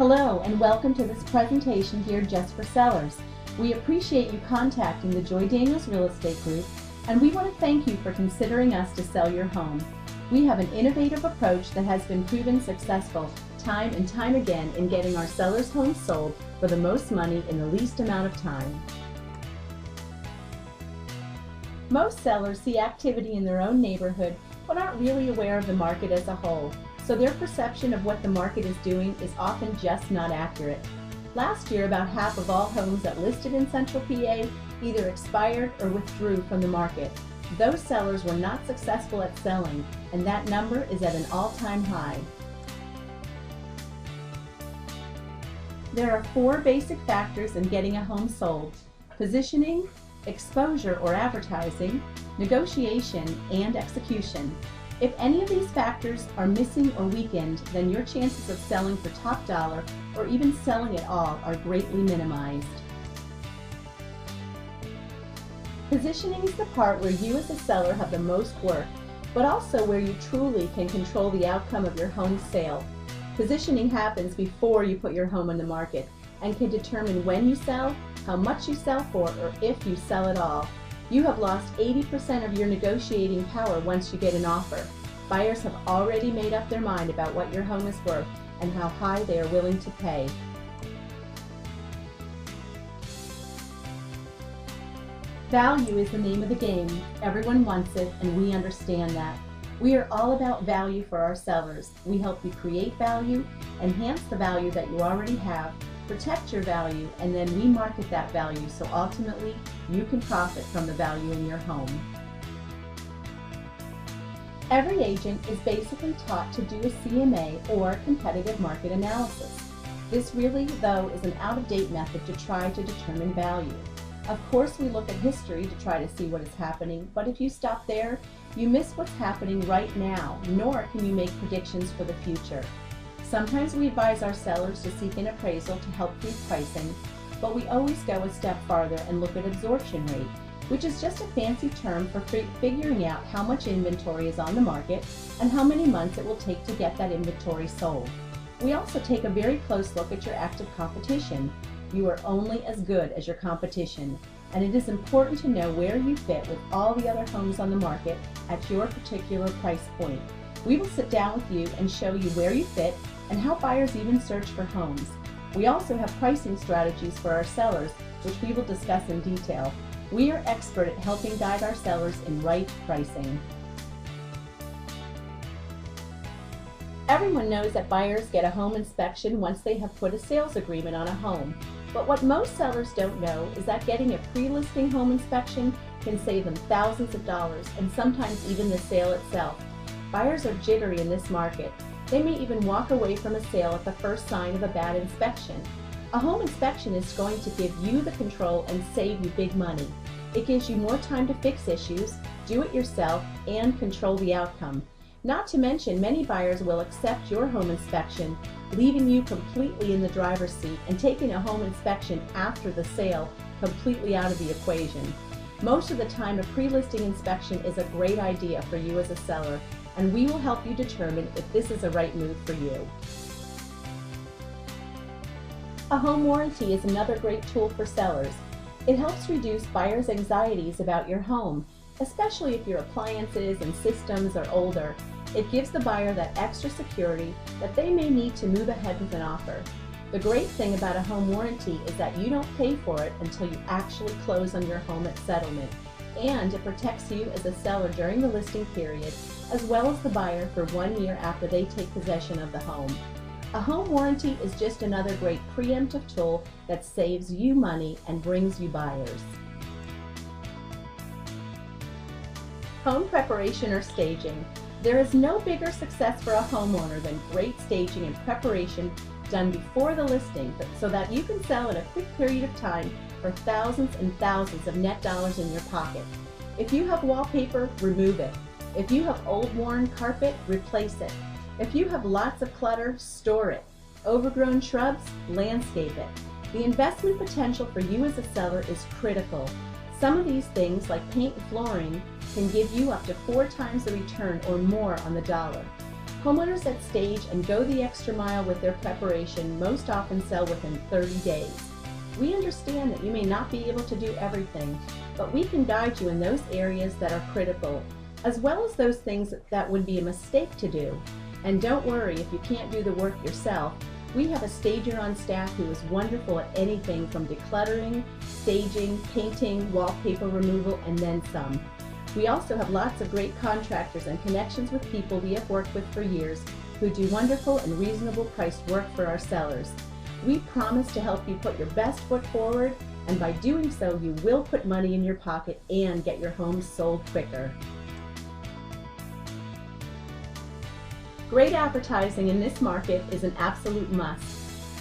Hello and welcome to this presentation geared just for sellers. We appreciate you contacting the JoyDaniels Real Estate Group, and we want to thank you for considering us to sell your home. We have an innovative approach that has been proven successful time and time again in getting our sellers' homes sold for the most money in the least amount of time. Most sellers see activity in their own neighborhood but aren't really aware of the market as a whole, so their perception of what the market is doing is often just not accurate. Last year, about half of all homes that listed in Central PA either expired or withdrew from the market. Those sellers were not successful at selling, and that number is at an all-time high. There are 4 basic factors in getting a home sold: positioning, exposure or advertising, negotiation, and execution. If any of these factors are missing or weakened, then your chances of selling for top dollar or even selling at all are greatly minimized. Positioning is the part where you as a seller have the most work, but also where you truly can control the outcome of your home sale. Positioning happens before you put your home on the market and can determine when you sell, how much you sell for, or if you sell at all. You have lost 80% of your negotiating power once you get an offer. Buyers have already made up their mind about what your home is worth and how high they are willing to pay. Value is the name of the game. Everyone wants it, and we understand that. We are all about value for our sellers. We help you create value, enhance the value that you already have, protect your value, and then we market that value so ultimately you can profit from the value in your home. Every agent is basically taught to do a CMA or competitive market analysis. This really, though, is an out-of-date method to try to determine value. Of course, we look at history to try to see what is happening, but if you stop there, you miss what's happening right now, nor can you make predictions for the future. Sometimes we advise our sellers to seek an appraisal to help prove pricing, but we always go a step farther and look at absorption rate, which is just a fancy term for figuring out how much inventory is on the market and how many months it will take to get that inventory sold. We also take a very close look at your active competition. You are only as good as your competition, and it is important to know where you fit with all the other homes on the market at your particular price point. We will sit down with you and show you where you fit and how buyers even search for homes. We also have pricing strategies for our sellers, which we will discuss in detail. We are expert at helping guide our sellers in right pricing. Everyone knows that buyers get a home inspection once they have put a sales agreement on a home. But what most sellers don't know is that getting a pre-listing home inspection can save them thousands of dollars and sometimes even the sale itself. Buyers are jittery in this market. They may even walk away from a sale at the first sign of a bad inspection. A home inspection is going to give you the control and save you big money. It gives you more time to fix issues, do it yourself, and control the outcome. Not to mention, many buyers will accept your home inspection, leaving you completely in the driver's seat and taking a home inspection after the sale completely out of the equation. Most of the time, a pre-listing inspection is a great idea for you as a seller, and we will help you determine if this is a right move for you. A home warranty is another great tool for sellers. It helps reduce buyers' anxieties about your home, especially if your appliances and systems are older. It gives the buyer that extra security that they may need to move ahead with an offer. The great thing about a home warranty is that you don't pay for it until you actually close on your home at settlement, and it protects you as a seller during the listing period, as well as the buyer for 1 year after they take possession of the home. A home warranty is just another great preemptive tool that saves you money and brings you buyers. Home preparation or staging. There is no bigger success for a homeowner than great staging and preparation done before the listing so that you can sell in a quick period of time for thousands and thousands of net dollars in your pocket. If you have wallpaper, remove it. If you have old worn carpet, replace it. If you have lots of clutter, store it. Overgrown shrubs, landscape it. The investment potential for you as a seller is critical. Some of these things, like paint and flooring, can give you up to 4 times the return or more on the dollar. Homeowners that stage and go the extra mile with their preparation most often sell within 30 days. We understand that you may not be able to do everything, but we can guide you in those areas that are critical, as well as those things that would be a mistake to do. And don't worry if you can't do the work yourself. We have a stager on staff who is wonderful at anything from decluttering, staging, painting, wallpaper removal, and then some. We also have lots of great contractors and connections with people we have worked with for years who do wonderful and reasonable priced work for our sellers. We promise to help you put your best foot forward, and by doing so, you will put money in your pocket and get your home sold quicker. Great advertising in this market is an absolute must.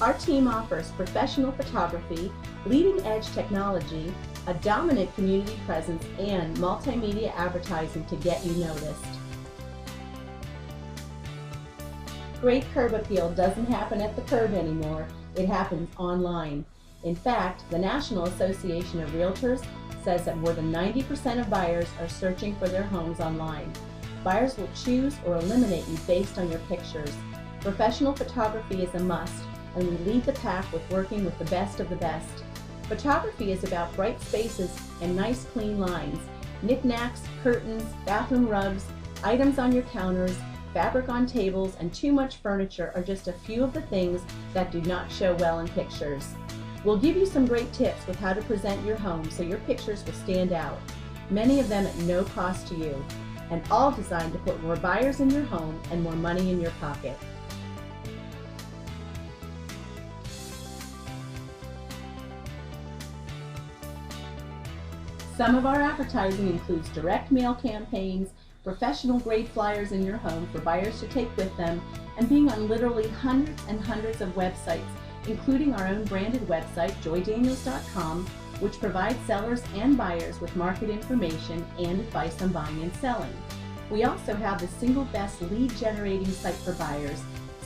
Our team offers professional photography, leading-edge technology, a dominant community presence, and multimedia advertising to get you noticed. Great curb appeal doesn't happen at the curb anymore, it happens online. In fact, the National Association of Realtors says that more than 90% of buyers are searching for their homes online. Buyers will choose or eliminate you based on your pictures. Professional photography is a must, and we lead the pack with working with the best of the best. Photography is about bright spaces and nice clean lines. Knickknacks, curtains, bathroom rugs, items on your counters, fabric on tables, and too much furniture are just a few of the things that do not show well in pictures. We'll give you some great tips with how to present your home so your pictures will stand out, many of them at no cost to you, and all designed to put more buyers in your home and more money in your pocket. Some of our advertising includes direct mail campaigns, professional grade flyers in your home for buyers to take with them, and being on literally hundreds and hundreds of websites, including our own branded website, JoyDaniels.com, which provides sellers and buyers with market information and advice on buying and selling. We also have the single best lead generating site for buyers,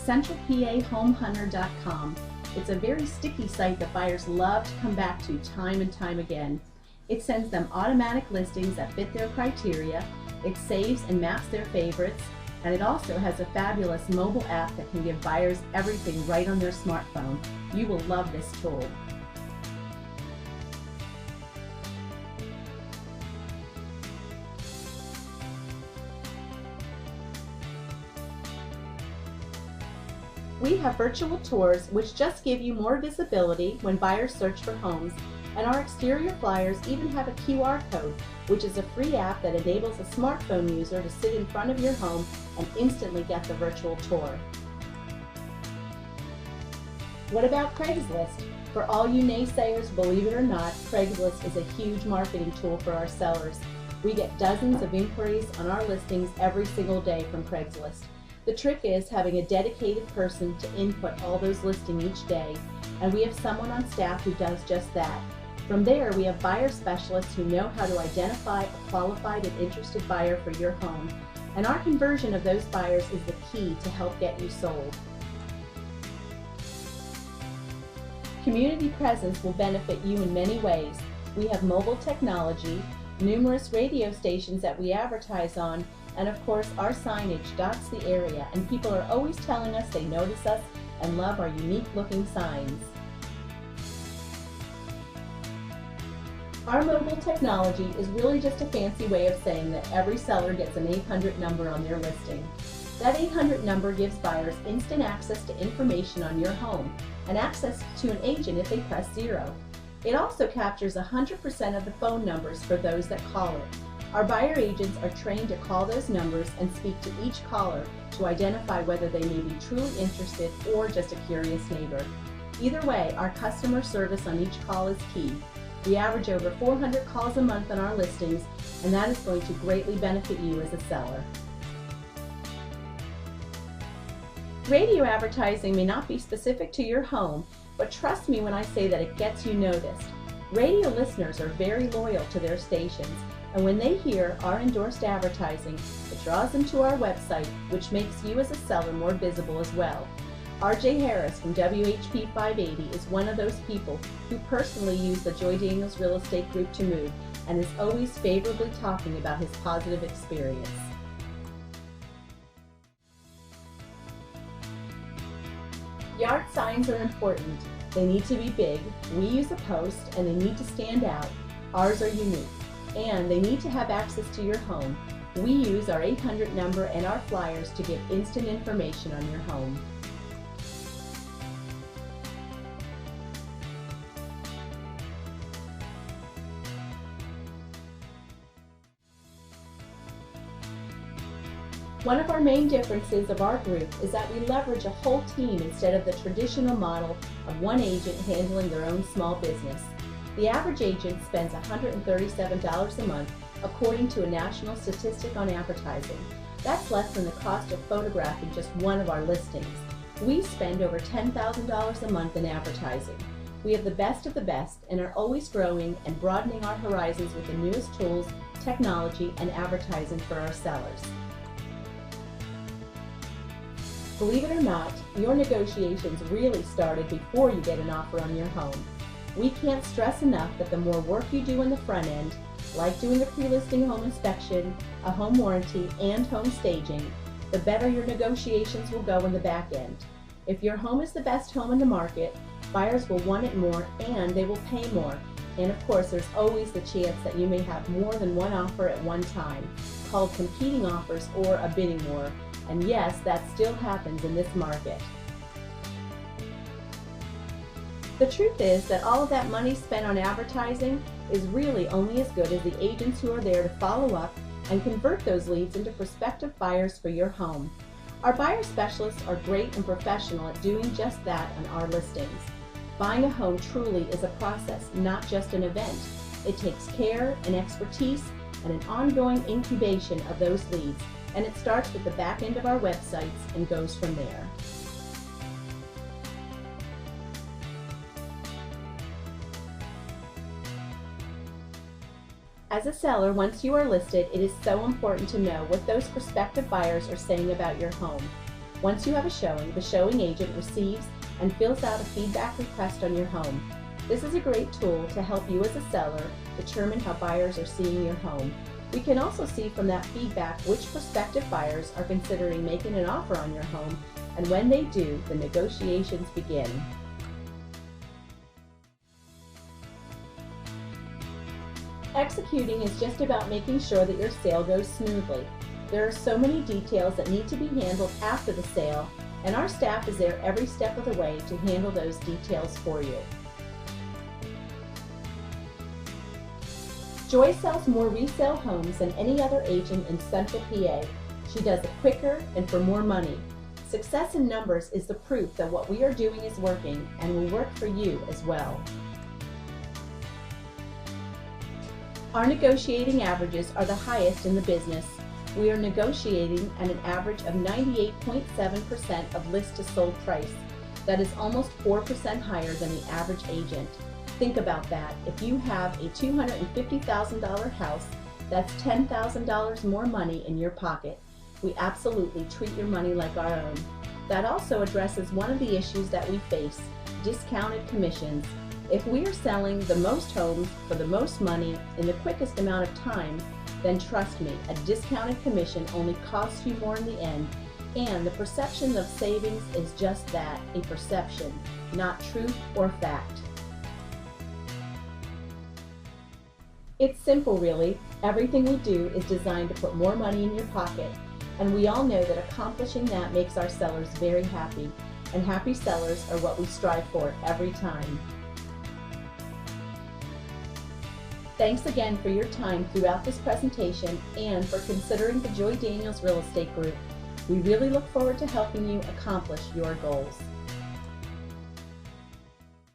CentralPAHomeHunter.com. It's a very sticky site that buyers love to come back to time and time again. It sends them automatic listings that fit their criteria, it saves and maps their favorites, and it also has a fabulous mobile app that can give buyers everything right on their smartphone. You will love this tool. We have virtual tours which just give you more visibility when buyers search for homes, and our exterior flyers even have a QR code, which is a free app that enables a smartphone user to sit in front of your home and instantly get the virtual tour. What about Craigslist? For all you naysayers, believe it or not, Craigslist is a huge marketing tool for our sellers. We get dozens of inquiries on our listings every single day from Craigslist. The trick is having a dedicated person to input all those listings each day, and we have someone on staff who does just that. From there, we have buyer specialists who know how to identify a qualified and interested buyer for your home, and our conversion of those buyers is the key to help get you sold. Community presence will benefit you in many ways. We have mobile technology, numerous radio stations that we advertise on, and of course our signage dots the area, and people are always telling us they notice us and love our unique looking signs. Our mobile technology is really just a fancy way of saying that every seller gets an 800 number on their listing. That 800 number gives buyers instant access to information on your home and access to an agent if they press 0. It also captures 100% of the phone numbers for those that call it. Our buyer agents are trained to call those numbers and speak to each caller to identify whether they may be truly interested or just a curious neighbor. Either way, our customer service on each call is key. We average over 400 calls a month on our listings, and that is going to greatly benefit you as a seller. Radio advertising may not be specific to your home, but trust me when I say that it gets you noticed. Radio listeners are very loyal to their stations, and when they hear our endorsed advertising, it draws them to our website, which makes you as a seller more visible as well. RJ Harris from WHP 580 is one of those people who personally used the JoyDaniels Real Estate Group to move and is always favorably talking about his positive experience. Yard signs are important. They need to be big. We use a post and they need to stand out. Ours are unique. And they need to have access to your home. We use our 800 number and our flyers to give instant information on your home. One of our main differences of our group is that we leverage a whole team instead of the traditional model of one agent handling their own small business. The average agent spends $137 a month according to a national statistic on advertising. That's less than the cost of photographing just one of our listings. We spend over $10,000 a month in advertising. We have the best of the best and are always growing and broadening our horizons with the newest tools, technology, and advertising for our sellers. Believe it or not, your negotiations really started before you get an offer on your home. We can't stress enough that the more work you do in the front end, like doing a pre-listing home inspection, a home warranty, and home staging, the better your negotiations will go in the back end. If your home is the best home in the market, buyers will want it more and they will pay more. And of course, there's always the chance that you may have more than one offer at one time, called competing offers or a bidding war. And yes, that still happens in this market. The truth is that all of that money spent on advertising is really only as good as the agents who are there to follow up and convert those leads into prospective buyers for your home. Our buyer specialists are great and professional at doing just that on our listings. Buying a home truly is a process, not just an event. It takes care and expertise and an ongoing incubation of those leads, and it starts with the back end of our websites and goes from there. As a seller, once you are listed, it is so important to know what those prospective buyers are saying about your home. Once you have a showing, the showing agent receives and fills out a feedback request on your home. This is a great tool to help you as a seller determine how buyers are seeing your home. We can also see from that feedback which prospective buyers are considering making an offer on your home, and when they do, the negotiations begin. Executing is just about making sure that your sale goes smoothly. There are so many details that need to be handled after the sale, and our staff is there every step of the way to handle those details for you. Joy sells more resale homes than any other agent in Central PA. She does it quicker and for more money. Success in numbers is the proof that what we are doing is working and will work for you as well. Our negotiating averages are the highest in the business. We are negotiating at an average of 98.7% of list to sold price. That is almost 4% higher than the average agent. Think about that. If you have a $250,000 house, that's $10,000 more money in your pocket. We absolutely treat your money like our own. That also addresses one of the issues that we face, discounted commissions. If we are selling the most homes for the most money in the quickest amount of time, then trust me, a discounted commission only costs you more in the end, and the perception of savings is just that, a perception, not truth or fact. It's simple really. Everything we do is designed to put more money in your pocket, and we all know that accomplishing that makes our sellers very happy, and happy sellers are what we strive for every time. Thanks again for your time throughout this presentation and for considering the JoyDaniels Real Estate Group. We really look forward to helping you accomplish your goals.